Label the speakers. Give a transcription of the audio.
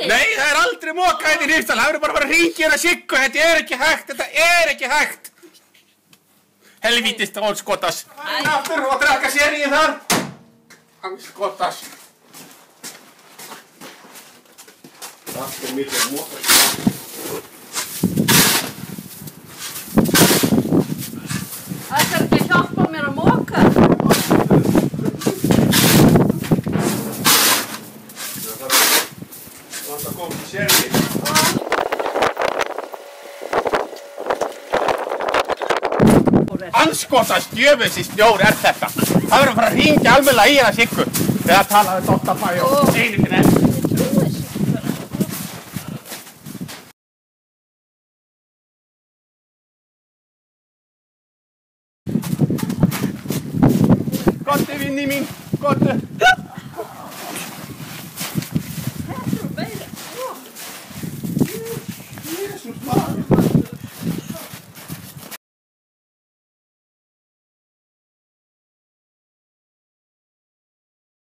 Speaker 1: Nei, það aldrei mokað hérna í Hnífsdal. Það verður bara að fara að hringja hérna Siggu. Þetta er ekki hægt. Helvítist óskotas. Aftur og drekka sér í þar. Óskotas. Það mikið mokað.
Speaker 2: Ætlar ekki að hjálpa mér að moka?
Speaker 1: Það kom til sérni. Andskotast djöfus í snjór er þetta. Það verður að fara að hringja almennilega í hérna Siggu. Þegar talaði Dóttar Bæ og einu til enn. Gottu, vinni mín, gottu.